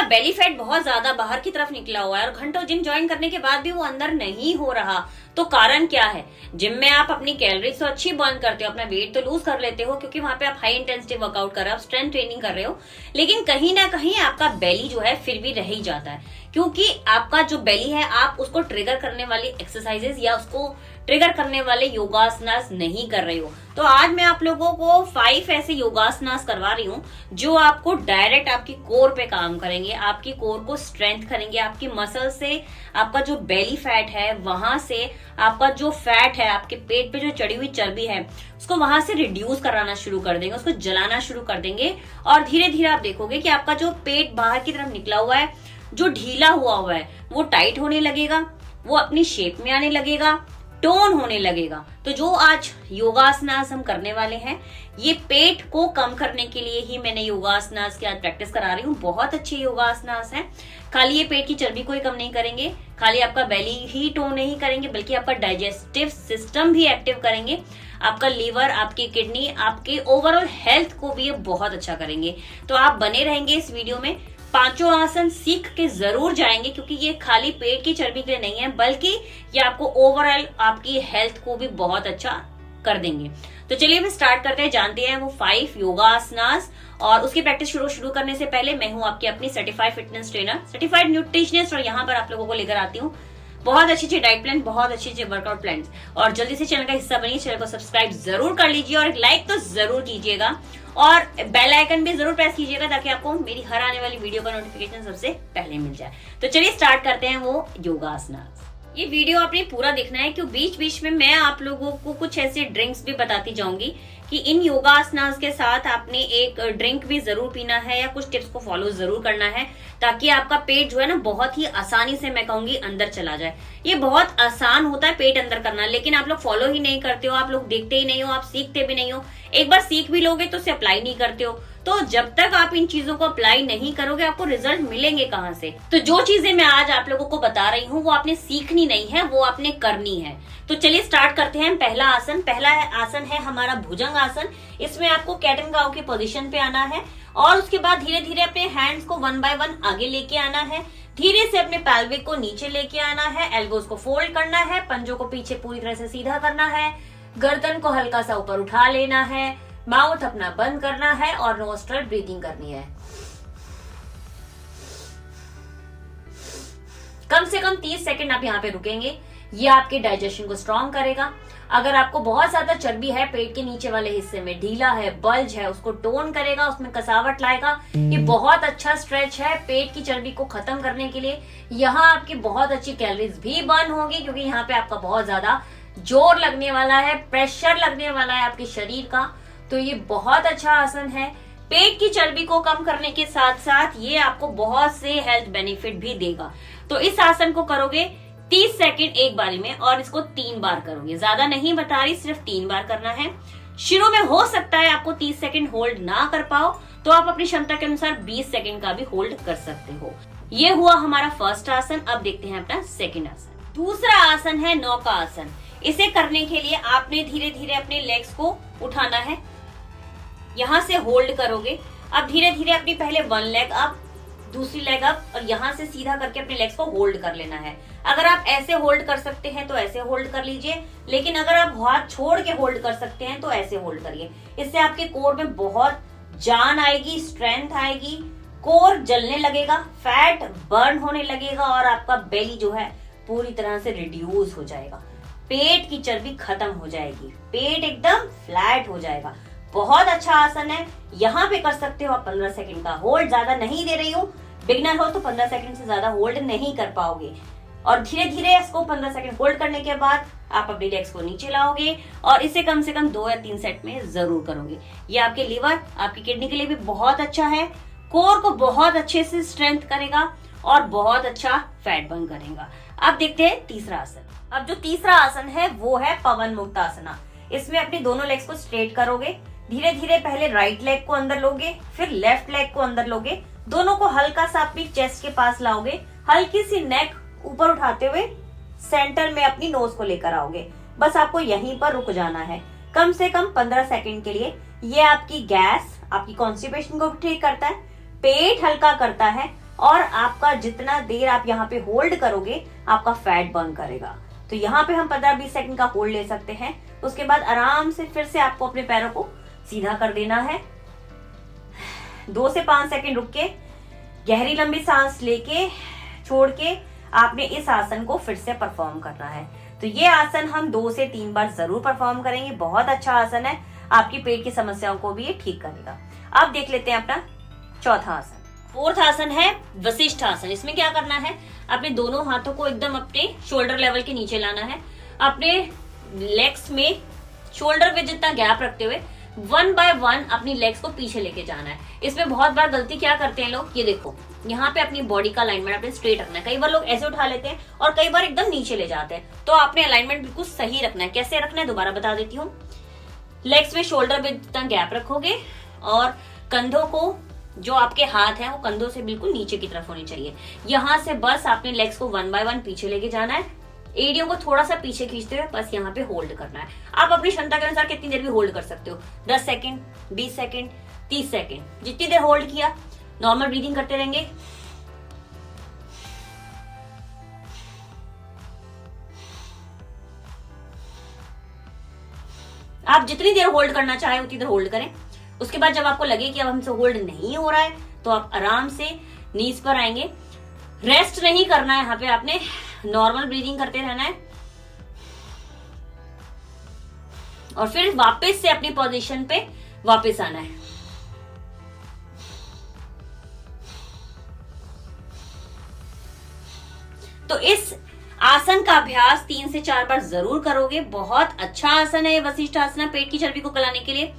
Belly fat बहुत ज्यादा बाहर की तरफ निकला हुआ है और घंटों जिम ज्वाइन करने के बाद भी वो अंदर नहीं हो रहा, तो कारण क्या है? जिम में आप अपनी कैलोरीज तो अच्छी बर्न करते हो, अपना वेट तो लूज कर लेते हो क्योंकि वहां पे आप हाई इंटेंसिटी वर्कआउट कर रहे हो, आप स्ट्रेंथ ट्रेनिंग कर रहे हो, लेकिन कहीं ना कहीं आपका बेली जो है फिर भी रह ही जाता है, क्योंकि आपका जो बेली है आप उसको ट्रिगर करने वाली एक्सरसाइजेस या उसको ट्रिगर करने वाले योगासनास नहीं कर रहे हो। तो आज मैं आप लोगों को 5 ऐसे योगासनास करवा रही हूँ जो आपको डायरेक्ट आपकी कोर पे काम करेंगे, आपकी कोर को स्ट्रेंथ करेंगे, आपकी मसल से आपका जो बेली फैट है वहां से आपका जो फैट है, आपके पेट पे जो चढ़ी हुई चर्बी है उसको वहां से रिड्यूस कराना शुरू कर देंगे, उसको जलाना शुरू कर देंगे। और धीरे धीरे आप देखोगे कि आपका जो पेट बाहर की तरफ निकला हुआ है, जो ढीला हुआ है, वो टाइट होने लगेगा, वो अपनी शेप में आने लगेगा, टोन होने लगेगा। तो जो आज योगासनास हम करने वाले हैं, ये पेट को कम करने के लिए ही मैंने योगासनास की आज प्रैक्टिस करा रही हूँ। बहुत अच्छे योगासनास हैं। खाली ये पेट की चर्बी को ही कम नहीं करेंगे, खाली आपका बेली ही टोन नहीं करेंगे, बल्कि आपका डाइजेस्टिव सिस्टम भी एक्टिव करेंगे, आपका लीवर, आपकी किडनी, आपके ओवरऑल हेल्थ को भी ये बहुत अच्छा करेंगे। तो आप बने रहेंगे इस वीडियो में, 5 आसन सीख के जरूर जाएंगे, क्योंकि ये खाली पेट की चर्बी के लिए नहीं है, बल्कि ये आपको ओवरऑल आपकी हेल्थ को भी बहुत अच्छा कर देंगे। तो चलिए हम स्टार्ट करते हैं, जानते हैं वो 5 योगासनास। और उसकी प्रैक्टिस शुरू करने से पहले मैं हूं आपकी अपनी certified fitness trainer, certified nutritionist, और यहाँ पर आप लोगों को लेकर आती हूँ बहुत अच्छे डाइट प्लान, बहुत अच्छे वर्कआउट प्लान। और जल्दी से चैनल का हिस्सा बनिए, चैनल को सब्सक्राइब जरूर कर लीजिए और एक लाइक तो जरूर कीजिएगा और बेल आइकन भी जरूर प्रेस कीजिएगा ताकि आपको मेरी हर आने वाली वीडियो का नोटिफिकेशन सबसे पहले मिल जाए। तो चलिए स्टार्ट करते हैं वो योगासनास। ये वीडियो आपने पूरा देखना है क्योंकि बीच बीच में मैं आप लोगों को कुछ ऐसे ड्रिंक्स भी बताती जाऊंगी कि इन योगासनास के साथ आपने एक ड्रिंक भी जरूर पीना है या कुछ टिप्स को फॉलो जरूर करना है, ताकि आपका पेट जो है ना बहुत ही आसानी से, मैं कहूंगी, अंदर चला जाए। ये बहुत आसान होता है पेट अंदर करना, लेकिन आप लोग फॉलो ही नहीं करते हो, आप लोग देखते ही नहीं हो, आप सीखते भी नहीं हो। एक बार सीख भी लोगे तो उसे अप्लाई नहीं करते हो। तो जब तक आप इन चीजों को अप्लाई नहीं करोगे आपको रिजल्ट मिलेंगे कहाँ से? तो जो चीजें मैं आज आप लोगों को बता रही हूँ वो आपने सीखनी नहीं है, वो आपने करनी है। तो चलिए स्टार्ट करते हैं। पहला आसन है हमारा भुजंग आसन। इसमें आपको कैट एंड काउ की पोजीशन पे आना है और उसके बाद धीरे धीरे अपने हैंड्स को 1 बाय 1 आगे लेके आना है, धीरे से अपने पैल्विक को नीचे लेके आना है, एल्बोज को फोल्ड करना है, पंजों को पीछे पूरी तरह से सीधा करना है, गर्दन को हल्का सा ऊपर उठा लेना है, माउथ अपना बंद करना है और नोस्ट्रल ब्रीदिंग करनी है। कम से कम 30 सेकंड आप यहाँ पे रुकेंगे। ये आपके डाइजेशन को स्ट्रॉन्ग करेगा। अगर आपको बहुत ज्यादा चर्बी है पेट के नीचे वाले हिस्से में, ढीला है, बल्ज है, उसको टोन करेगा, उसमें कसावट लाएगा। ये बहुत अच्छा स्ट्रेच है पेट की चर्बी को खत्म करने के लिए। यहाँ आपकी बहुत अच्छी कैलोरीज भी बर्न होगी क्योंकि यहाँ पे आपका बहुत ज्यादा जोर लगने वाला है, प्रेशर लगने वाला है आपके शरीर का। तो ये बहुत अच्छा आसन है। पेट की चर्बी को कम करने के साथ साथ ये आपको बहुत से हेल्थ बेनिफिट भी देगा। तो इस आसन को करोगे 30 सेकंड एक बारी में और इसको 3 बार करोगे। ज्यादा नहीं बता रही, सिर्फ 3 बार करना है। शुरू में हो सकता है आपको 30 सेकंड होल्ड ना कर पाओ, तो आप अपनी क्षमता के अनुसार 20 सेकंड का भी होल्ड कर सकते हो। ये हुआ हमारा फर्स्ट आसन। अब देखते हैं अपना सेकंड आसन। दूसरा आसन है नौका आसन। इसे करने के लिए आपने धीरे धीरे अपने लेग्स को उठाना है, यहाँ से होल्ड करोगे। अब धीरे धीरे अपनी पहले 1 लेग अप, दूसरी लेग अप, और यहाँ से सीधा करके अपने लेग्स को होल्ड कर लेना है। अगर आप ऐसे होल्ड कर सकते हैं तो ऐसे होल्ड कर लीजिए, लेकिन अगर आप हाथ छोड़ के होल्ड कर सकते हैं तो ऐसे होल्ड करिए। इससे आपके कोर में बहुत जान आएगी, स्ट्रेंथ आएगी, कोर जलने लगेगा, फैट बर्न होने लगेगा और आपका बेली जो है पूरी तरह से रिड्यूस हो जाएगा, पेट की चर्बी खत्म हो जाएगी, पेट एकदम फ्लैट हो जाएगा। बहुत अच्छा आसन है। यहाँ पे कर सकते हो आप 15 सेकंड का होल्ड। ज्यादा नहीं दे रही हूँ, बिगनर हो तो 15 सेकंड से ज्यादा होल्ड नहीं कर पाओगे। और धीरे धीरे इसको 15 सेकंड होल्ड करने के बाद आप अपनी लेग्स को नीचे लाओगे और इसे कम से कम 2 या 3 सेट में जरूर करोगे। ये आपके लीवर, आपकी किडनी के लिए भी बहुत अच्छा है, कोर को बहुत अच्छे से स्ट्रेंथ करेगा और बहुत अच्छा फैट बर्न करेगा। अब देखते हैं तीसरा आसन। अब जो तीसरा आसन है वो है पवन मुक्तासना। इसमें अपनी दोनों लेग्स को स्ट्रेट करोगे, धीरे धीरे पहले राइट लेग को अंदर लोगे, फिर लेफ्ट लेग को अंदर लोगे, दोनों को हल्का सा अपनी चेस्ट के पास लाओगे, हल्की सी नेक ऊपर उठाते हुए सेंटर में अपनी नोज को लेकर आओगे। बस आपको यहीं पर रुक जाना है कम से कम 15 सेकंड के लिए। ये आपकी गैस, आपकी कॉन्स्टिपेशन को भी ठीक करता है, पेट हल्का करता है, और आपका जितना देर आप यहाँ पे होल्ड करोगे आपका फैट बर्न करेगा। तो यहाँ पे हम 15-20 सेकंड का होल्ड ले सकते हैं। उसके बाद आराम से फिर से आपको अपने पैरों को सीधा कर देना है। 2 से 5 सेकंड रुक के गहरी लंबी सांस लेके छोड़ के आपने इस आसन को फिर से परफॉर्म करना है। तो ये आसन हम 2 से 3 बार जरूर परफॉर्म करेंगे। बहुत अच्छा आसन है, आपकी पेट की समस्याओं को भी ये ठीक करेगा। अब देख लेते हैं अपना चौथा आसन। फोर्थ आसन है वशिष्ठ आसन। इसमें क्या करना है, अपने दोनों हाथों को एकदम अपने शोल्डर लेवल के नीचे लाना है। अपने लेग्स में शोल्डर पे जितना गैप रखते हुए 1 बाय 1 अपनी लेग्स को पीछे लेके जाना है। इसमें बहुत बार गलती क्या करते हैं लोग, ये देखो यहाँ पे अपनी बॉडी का अलाइनमेंट अपने स्ट्रेट रखना है। कई बार लोग ऐसे उठा लेते हैं और कई बार एकदम नीचे ले जाते हैं। तो आपने अलाइनमेंट बिल्कुल सही रखना है। कैसे रखना है दोबारा बता देती हूँ। लेग्स में शोल्डर पे जितना गैप रखोगे और कंधों को, जो आपके हाथ हैं वो कंधों से बिल्कुल नीचे की तरफ होनी चाहिए। यहाँ से बस आपने लेग्स को 1 बाय 1 पीछे लेके जाना है। एड़ियों को थोड़ा सा पीछे खींचते हुए बस यहाँ पे होल्ड करना है। आप अपनी क्षमता के अनुसार कितनी देर भी होल्ड कर सकते हो, 10 सेकंड, 20 सेकंड, 30 सेकंड, जितनी देर होल्ड किया। नॉर्मल ब्रीदिंग करते रहेंगे। आप जितनी देर होल्ड करना चाहे उतनी देर होल्ड करें। उसके बाद जब आपको लगे कि अब हमसे होल्ड नहीं हो रहा है तो आप आराम से नीज पर आएंगे। रेस्ट नहीं करना है, यहाँ पे आपने नॉर्मल ब्रीदिंग करते रहना है और फिर वापस से अपनी पोजीशन पे वापस आना है। तो इस आसन का अभ्यास 3 से 4 बार जरूर करोगे। बहुत अच्छा आसन है ये वशिष्ठ आसन, पेट की चर्बी को गलाने के लिए।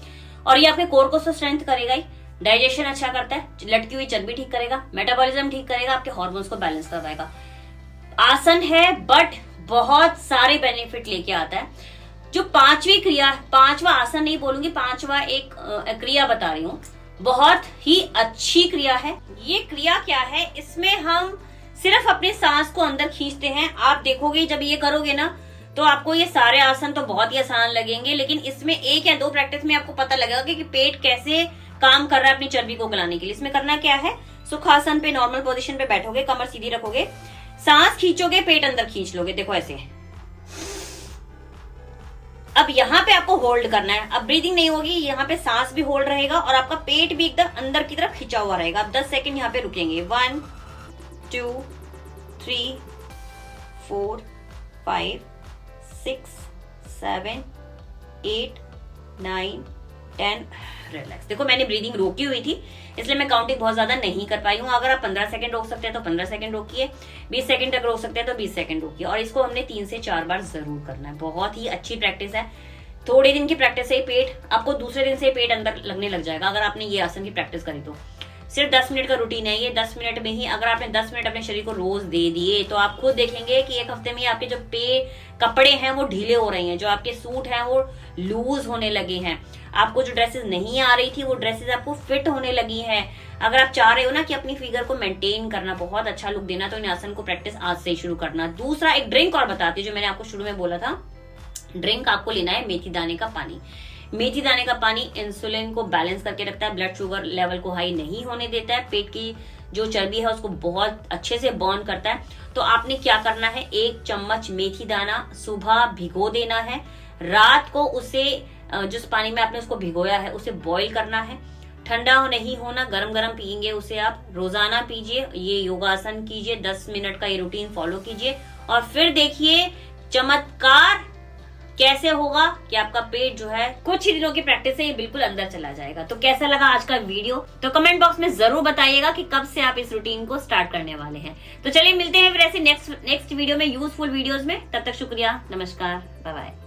और ये आपके कोर को तो स्ट्रेंथ करेगा ही, डाइजेशन अच्छा करता है, लटकी हुई चर्बी ठीक करेगा, मेटाबॉलिज्म ठीक करेगा, आपके हार्मोन्स को बैलेंस करवाएगा। आसन है बट बहुत सारे बेनिफिट लेके आता है। जो पांचवा आसन नहीं बोलूंगी, पांचवा एक क्रिया बता रही हूँ, बहुत ही अच्छी क्रिया है। ये क्रिया क्या है, इसमें हम सिर्फ अपने सांस को अंदर खींचते हैं। आप देखोगे जब ये करोगे ना तो आपको ये सारे आसन तो बहुत ही आसान लगेंगे, लेकिन इसमें 1 या 2 प्रैक्टिस में आपको पता लगेगा कि पेट कैसे काम कर रहा है अपनी चर्बी को गलाने के लिए। इसमें करना क्या है, सुखासन पे नॉर्मल पोजीशन पे बैठोगे, कमर सीधी रखोगे, सांस खींचोगे, पेट अंदर खींच लोगे, देखो ऐसे। अब यहाँ पे आपको होल्ड करना है। अब ब्रीदिंग नहीं होगी, यहाँ पे सांस भी होल्ड रहेगा और आपका पेट भी एकदम अंदर की तरफ खिंचा हुआ रहेगा। अब 10 सेकंड यहाँ पे रुकेंगे। 1 2 3 4 5 6 7 8 9 10। रिलैक्स। देखो मैंने ब्रीदिंग रोकी हुई थी इसलिए मैं काउंटिंग बहुत ज्यादा नहीं कर पाई हूँ। अगर आप 15 सेकंड रोक सकते हैं तो 15 सेकंड रोकिए, 20 सेकंड तक रोक सकते हैं तो 20 सेकंड रोकिए। और इसको हमने 3 से 4 बार जरूर करना है। बहुत ही अच्छी प्रैक्टिस है। थोड़े दिन की प्रैक्टिस से ही पेट, आपको दूसरे दिन से पेट अंदर लगने लग जाएगा अगर आपने ये आसन की प्रैक्टिस करी तो। सिर्फ 10 मिनट का रूटीन है ये। 10 मिनट में ही अगर आपने 10 मिनट अपने शरीर को रोज दे दिए तो आप खुद देखेंगे कि 1 हफ्ते में आपके जो कपड़े हैं वो ढीले हो रहे हैं, जो आपके सूट हैं वो लूज होने लगे हैं, आपको जो ड्रेसेस नहीं आ रही थी वो ड्रेसेस आपको फिट होने लगी हैं। अगर आप चाह रहे हो ना कि अपनी फिगर को मेंटेन करना, बहुत अच्छा लुक देना, तो इन आसन को प्रैक्टिस आज से ही शुरू करना। दूसरा एक ड्रिंक और बताती हूँ जो मैंने आपको शुरू में बोला था। ड्रिंक आपको लेना है मेथी दाने का पानी। मेथी दाने का पानी इंसुलिन को बैलेंस करके रखता है, ब्लड शुगर लेवल को हाई नहीं होने देता है, पेट की जो चर्बी है उसको बहुत अच्छे से बर्न करता है। तो आपने क्या करना है, 1 चम्मच मेथी दाना सुबह भिगो देना है, रात को उसे जिस पानी में आपने उसको भिगोया है उसे बॉईल करना है। ठंडा नहीं होना, गरम गरम पियेंगे उसे। आप रोजाना पीजिए, ये योगासन कीजिए, 10 मिनट का ये रूटीन फॉलो कीजिए और फिर देखिए चमत्कार कैसे होगा कि आपका पेट जो है कुछ ही दिनों की प्रैक्टिस से ये बिल्कुल अंदर चला जाएगा। तो कैसा लगा आज का वीडियो, तो कमेंट बॉक्स में जरूर बताइएगा कि कब से आप इस रूटीन को स्टार्ट करने वाले हैं। तो चलिए मिलते हैं फिर ऐसे नेक्स्ट वीडियो में यूजफुल वीडियोस में। तब तक शुक्रिया, नमस्कार, बाय बाय।